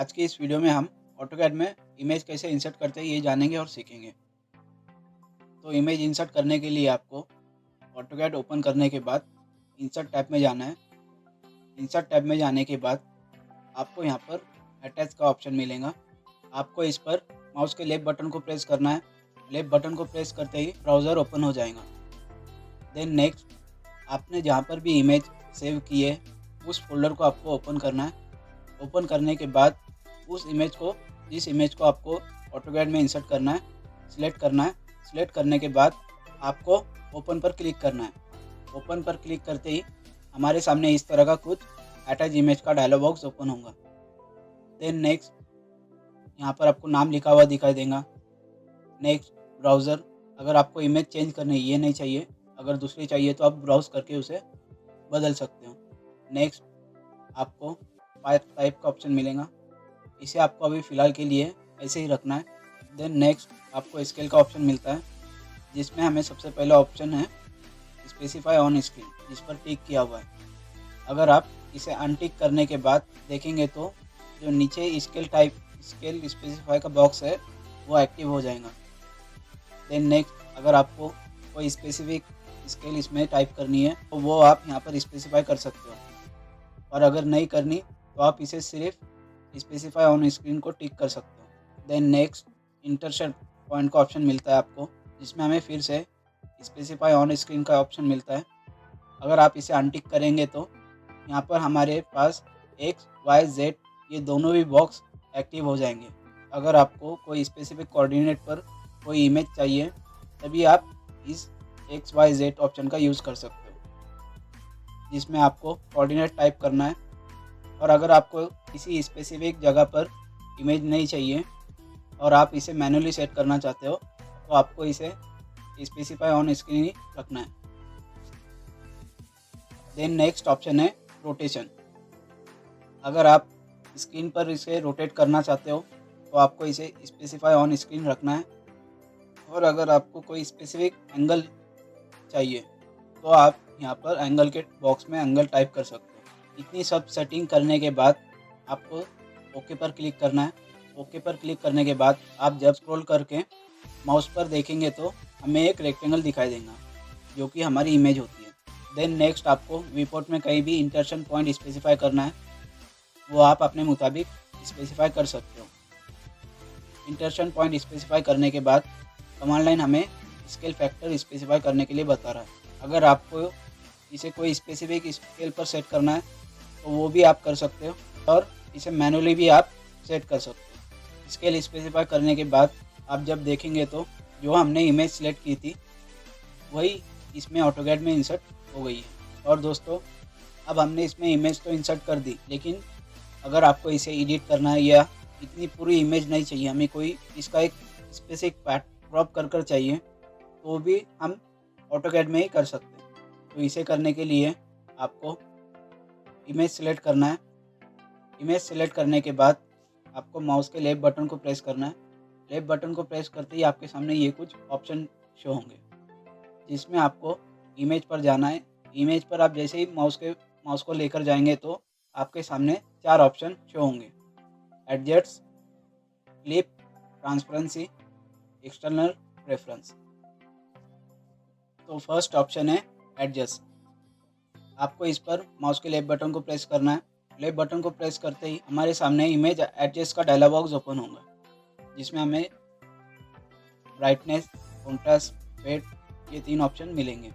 आज की इस वीडियो में हम ऑटोकैड में इमेज कैसे इंसर्ट करते हैं ये जानेंगे और सीखेंगे। तो इमेज इंसर्ट करने के लिए आपको ऑटोकैड ओपन करने के बाद इंसर्ट टैब में जाना है। इंसर्ट टैब में जाने के बाद आपको यहाँ पर अटैच का ऑप्शन मिलेगा। आपको इस पर माउस के लेफ्ट बटन को प्रेस करना है। लेफ्ट बटन को प्रेस करते ही ब्राउज़र ओपन हो जाएगा। देन नेक्स्ट आपने जहाँ पर भी इमेज सेव की है उस फोल्डर को आपको ओपन करना है। ओपन करने के बाद जिस इमेज को आपको ऑटोकैड में इंसर्ट करना है सिलेक्ट करना है। सिलेक्ट करने के बाद आपको ओपन पर क्लिक करना है। ओपन पर क्लिक करते ही हमारे सामने इस तरह का कुछ अटैच इमेज का डायलॉग बॉक्स ओपन होगा। देन नेक्स्ट यहाँ पर आपको नाम लिखा हुआ दिखाई देगा। नेक्स्ट ब्राउज़र, अगर आपको इमेज चेंज करनी है ये नहीं चाहिए, अगर दूसरी चाहिए तो आप ब्राउज़ करके उसे बदल सकते हो। नेक्स्ट आपको फाइल टाइप का ऑप्शन मिलेगा, इसे आपको अभी फ़िलहाल के लिए ऐसे ही रखना है। देन नेक्स्ट आपको स्केल का ऑप्शन मिलता है जिसमें हमें सबसे पहला ऑप्शन है स्पेसिफाई ऑन स्क्रीन, जिस पर टिक किया हुआ है। अगर आप इसे अनटिक करने के बाद देखेंगे तो जो नीचे स्केल स्पेसिफाई का बॉक्स है वो एक्टिव हो जाएगा। देन नेक्स्ट अगर आपको कोई स्पेसिफिक स्केल इसमें टाइप करनी है तो वो आप यहाँ पर स्पेसिफाई कर सकते हो, और अगर नहीं करनी तो आप इसे सिर्फ स्पेसिफाई ऑन स्क्रीन को टिक कर सकते हो। देन नेक्स्ट इंटरसेक्ट पॉइंट का ऑप्शन मिलता है आपको, जिसमें हमें फिर से स्पेसिफाई ऑन स्क्रीन का ऑप्शन मिलता है। अगर आप इसे अनटिक करेंगे तो यहाँ पर हमारे पास एक्स वाई जेड ये दोनों भी बॉक्स एक्टिव हो जाएंगे। अगर आपको कोई स्पेसिफिक कोऑर्डिनेट पर कोई इमेज चाहिए तभी आप इस एक्स वाई जेड ऑप्शन का यूज़ कर सकते हो, जिसमें आपको कोऑर्डिनेट टाइप करना है। और अगर आपको किसी स्पेसिफिक जगह पर इमेज नहीं चाहिए और आप इसे मैन्युअली सेट करना चाहते हो तो आपको इसे स्पेसिफाई ऑन स्क्रीन ही रखना है। देन नेक्स्ट ऑप्शन है रोटेशन। अगर आप स्क्रीन पर इसे रोटेट करना चाहते हो तो आपको इसे स्पेसिफाई ऑन स्क्रीन रखना है। और अगर आपको कोई स्पेसिफिक एंगल चाहिए तो आप यहाँ पर एंगल के बॉक्स में एंगल टाइप कर सकते हो। इतनी सब सेटिंग करने के बाद आपको ओके पर क्लिक करना है। ओके पर क्लिक करने के बाद आप जब स्क्रॉल करके माउस पर देखेंगे तो हमें एक रेक्टेंगल दिखाई देगा जो कि हमारी इमेज होती है। देन नेक्स्ट आपको विपोर्ट में कहीं भी इंटरसेक्शन पॉइंट स्पेसिफाई करना है, वो आप अपने मुताबिक स्पेसिफाई कर सकते हो। इंटरसेक्शन पॉइंट स्पेसिफाई करने के बाद कमांड लाइन हमें स्केल फैक्टर स्पेसिफाई करने के लिए बता रहा है। अगर आपको इसे कोई स्पेसिफिक स्केल पर सेट करना है तो वो भी आप कर सकते हो, और इसे मैनुअली भी आप सेट कर सकते हो। स्केल स्पेसिफाई करने के बाद आप जब देखेंगे तो जो हमने इमेज सेलेक्ट की थी वही इसमें ऑटोकैड में इंसर्ट हो गई है। और दोस्तों, अब हमने इसमें इमेज तो इंसर्ट कर दी, लेकिन अगर आपको इसे एडिट करना है या इतनी पूरी इमेज नहीं चाहिए, हमें कोई इसका एक स्पेसिफिक पार्ट क्रॉप कर चाहिए तो भी हम ऑटोकैड में ही कर सकते हैं। तो इसे करने के लिए आपको इमेज सेलेक्ट करना है। इमेज सेलेक्ट करने के बाद आपको माउस के लेफ्ट बटन को प्रेस करना है। लेफ्ट बटन को प्रेस करते ही आपके सामने ये कुछ ऑप्शन शो होंगे, जिसमें आपको इमेज पर जाना है। इमेज पर आप जैसे ही माउस को लेकर जाएंगे तो आपके सामने 4 ऑप्शन शो होंगे: adjust, clip, transparency, external reference. तो फर्स्ट ऑप्शन है एडजस्ट। आपको इस पर माउस के लेफ्ट बटन को प्रेस करना है। लेफ्ट बटन को प्रेस करते ही हमारे सामने इमेज एडजस्ट का डायलॉग बॉक्स ओपन होगा, जिसमें हमें ब्राइटनेस, कॉन्ट्रास्ट, फेड ये 3 ऑप्शन मिलेंगे।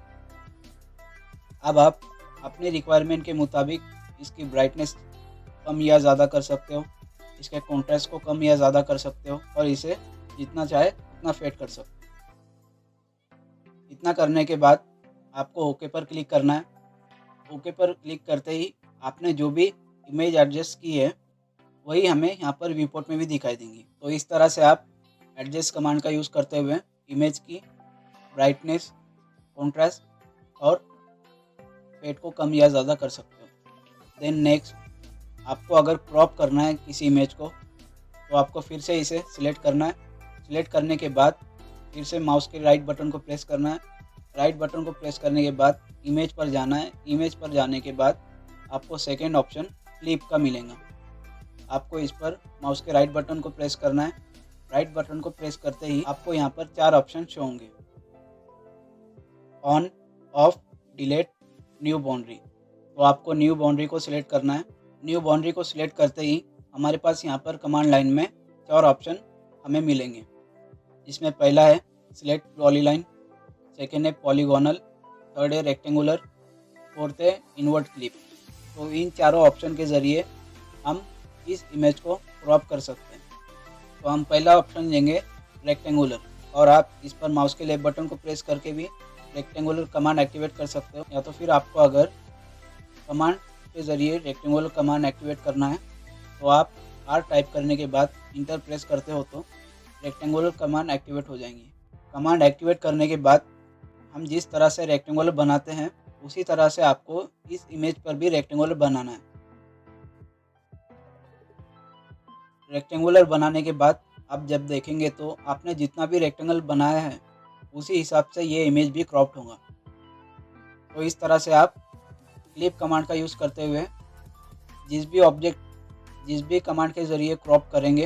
अब आप अपने रिक्वायरमेंट के मुताबिक इसकी ब्राइटनेस कम या ज़्यादा कर सकते हो, इसके कॉन्ट्रास्ट को कम या ज़्यादा कर सकते हो, और इसे जितना चाहे उतना फेड कर सकते हो। इतना करने के बाद आपको ओके पर क्लिक करना है। ओके पर क्लिक करते ही आपने जो भी इमेज एडजस्ट की है वही हमें यहाँ पर विपोर्ट में भी दिखाई देंगी। तो इस तरह से आप एडजस्ट कमांड का यूज़ करते हुए इमेज की ब्राइटनेस, कॉन्ट्रास्ट और फेड को कम या ज़्यादा कर सकते हो। देन नेक्स्ट आपको अगर क्रॉप करना है किसी इमेज को तो आपको फिर से इसे सिलेक्ट करना है। सिलेक्ट करने के बाद फिर से माउस के राइट बटन को प्रेस करना है। राइट बटन को प्रेस करने के बाद इमेज पर जाना है। इमेज पर जाने के बाद आपको सेकेंड ऑप्शन क्लिप का मिलेगा। आपको इस पर माउस के राइट बटन को प्रेस करना है। राइट बटन को प्रेस करते ही आपको यहाँ पर 4 ऑप्शन शो होंगे। On, of, delete, new boundary. तो आपको न्यू बाउंड्री को सिलेक्ट करना है। न्यू बाउंड्री को सिलेक्ट करते ही हमारे पास यहाँ पर कमांड लाइन में 4 ऑप्शन हमें मिलेंगे, जिसमें पहला है सिलेक्ट पॉलीलाइन, सेकेंड है पॉलीगोनल, थर्ड है रेक्टेंगुलर, फोर्थ है इन्वर्ट क्लिप। तो इन चारों ऑप्शन के ज़रिए हम इस इमेज को क्रॉप कर सकते हैं। तो हम पहला ऑप्शन लेंगे रेक्टेंगुलर, और आप इस पर माउस के लेफ्ट बटन को प्रेस करके भी रेक्टेंगुलर कमांड एक्टिवेट कर सकते हो, या तो फिर आपको अगर कमांड के ज़रिए रेक्टेंगुलर कमांड एक्टिवेट करना है तो आप R टाइप करने के बाद इंटर प्रेस करते हो तो रेक्टेंगुलर कमांड एक्टिवेट हो जाएंगी। कमांड एक्टिवेट करने के बाद हम जिस तरह से रेक्टेंगुलर बनाते हैं उसी तरह से आपको इस इमेज पर भी रेक्टेंगुलर बनाना है। रेक्टेंगुलर बनाने के बाद आप जब देखेंगे तो आपने जितना भी रेक्टेंगल बनाया है उसी हिसाब से ये इमेज भी क्रॉप्ड होगा। तो इस तरह से आप क्लिप कमांड का यूज़ करते हुए जिस भी ऑब्जेक्ट जिस भी कमांड के ज़रिए क्रॉप करेंगे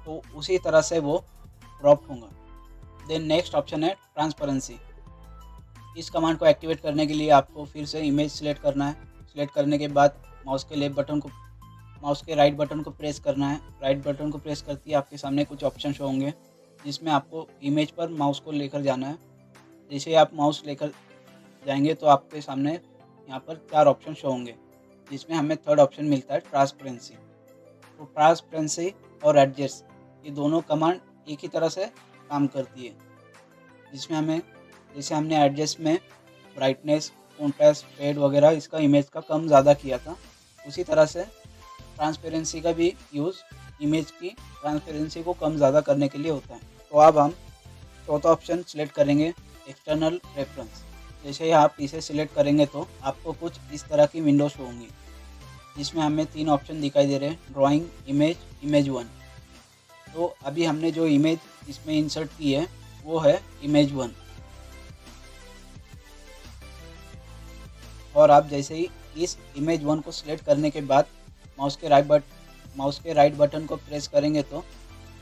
तो उसी तरह से वो क्रॉप होगा। देन नेक्स्ट ऑप्शन है ट्रांसपेरेंसी। इस कमांड को एक्टिवेट करने के लिए आपको फिर से इमेज सिलेक्ट करना है। सिलेक्ट करने के बाद माउस के राइट बटन को प्रेस करना है। राइट बटन को प्रेस करते ही आपके सामने कुछ ऑप्शन शो होंगे, जिसमें आपको इमेज पर माउस को लेकर जाना है। जैसे आप माउस लेकर जाएंगे तो आपके सामने यहाँ पर 4 ऑप्शन शो होंगे, जिसमें हमें थर्ड ऑप्शन मिलता है ट्रांसपेरेंसी। तो ट्रांसपेरेंसी और एडजस्ट ये दोनों कमांड एक ही तरह से काम करती है, जिसमें जैसे हमने एडजस्ट में ब्राइटनेस, कॉन्ट्रास्ट, फेड वगैरह इसका इमेज का कम ज़्यादा किया था, उसी तरह से ट्रांसपेरेंसी का भी यूज़ इमेज की ट्रांसपेरेंसी को कम ज़्यादा करने के लिए होता है। तो अब हम चौथा ऑप्शन सिलेक्ट करेंगे एक्सटर्नल रेफरेंस। जैसे ही आप इसे सिलेक्ट करेंगे तो आपको कुछ इस तरह की विंडो शो होंगी, जिसमें हमें 3 ऑप्शन दिखाई दे रहे हैं, ड्राइंग, इमेज 1। तो अभी हमने जो इमेज इसमें इंसर्ट की है वो है इमेज 1। और आप जैसे ही इस इमेज 1 को सिलेक्ट करने के बाद माउस के राइट बटन को प्रेस करेंगे तो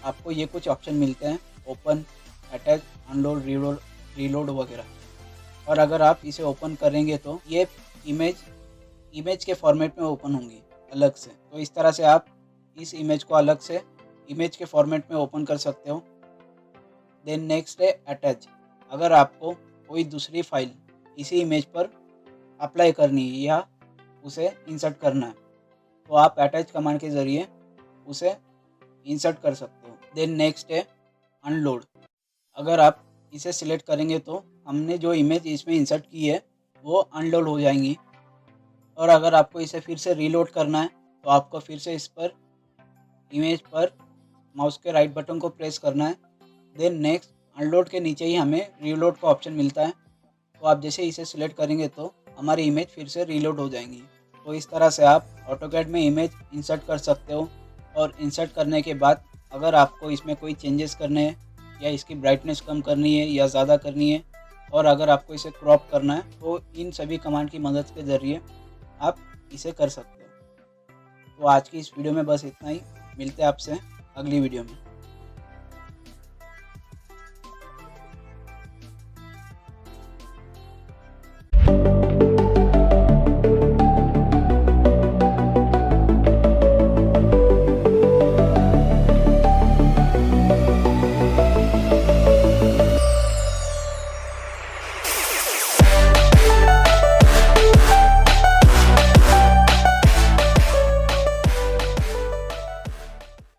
आपको ये कुछ ऑप्शन मिलते हैं, ओपन, अटैच, अनलोड, रीलोड वगैरह। और अगर आप इसे ओपन करेंगे तो ये इमेज के फॉर्मेट में ओपन होंगी अलग से। तो इस तरह से आप इस इमेज को अलग से इमेज के फॉर्मेट में ओपन कर सकते हो। देन नेक्स्ट है अटैच। अगर आपको कोई दूसरी फाइल इसी इमेज पर अप्लाई करनी है या उसे इंसर्ट करना है तो आप अटैच कमांड के ज़रिए उसे इंसर्ट कर सकते हो। देन नेक्स्ट है अनलोड। अगर आप इसे सिलेक्ट करेंगे तो हमने जो इमेज इसमें इंसर्ट की है वो अनलोड हो जाएंगी। और अगर आपको इसे फिर से रीलोड करना है तो आपको फिर से इस पर इमेज पर माउस के राइट बटन को प्रेस करना है। देन नेक्स्ट अनलोड के नीचे ही हमें रीलोड का ऑप्शन मिलता है, तो आप जैसे इसे सिलेक्ट करेंगे तो हमारी इमेज फिर से रीलोड हो जाएंगी। तो इस तरह से आप ऑटोकैड में इमेज इंसर्ट कर सकते हो। और इंसर्ट करने के बाद अगर आपको इसमें कोई चेंजेस करने हैं या इसकी ब्राइटनेस कम करनी है या ज़्यादा करनी है, और अगर आपको इसे क्रॉप करना है तो इन सभी कमांड की मदद के ज़रिए आप इसे कर सकते हो। तो आज की इस वीडियो में बस इतना ही। मिलते हैं आपसे अगली वीडियो में।